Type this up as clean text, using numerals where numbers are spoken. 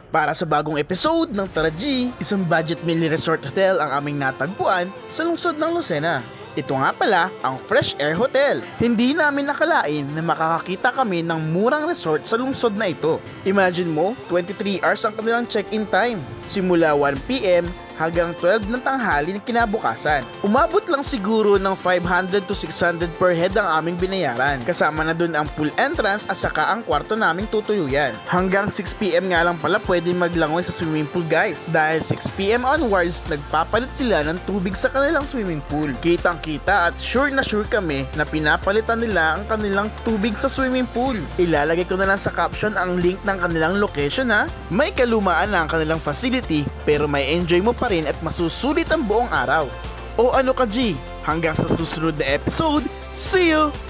Para sa bagong episode ng Tara G, isang budget mini resort hotel ang aming natagpuan sa lungsod ng Lucena. Ito nga pala ang Fresh Air Hotel. Hindi namin nakalain na makakakita kami ng murang resort sa lungsod na ito. Imagine mo, 23 hours ang kanilang check-in time. Simula 1 PM hanggang 12 ng tanghali ng kinabukasan. Umabot lang siguro ng 500 to 600 per head ang aming binayaran. Kasama na dun ang pool entrance at saka ang kwarto naming tutuluyan. Hanggang 6 PM nga lang pala pwede maglangoy sa swimming pool guys. Dahil 6 PM onwards, nagpapalit sila ng tubig sa kanilang swimming pool. Kitang kita at sure na sure kami na pinapalitan nila ang kanilang tubig sa swimming pool. Ilalagay ko na lang sa caption ang link ng kanilang location ha. May kalumaan na ang kanilang facility pero may enjoy mo pa rin at masusulit ang buong araw. O ano ka G? Hanggang sa susunod na episode, see you!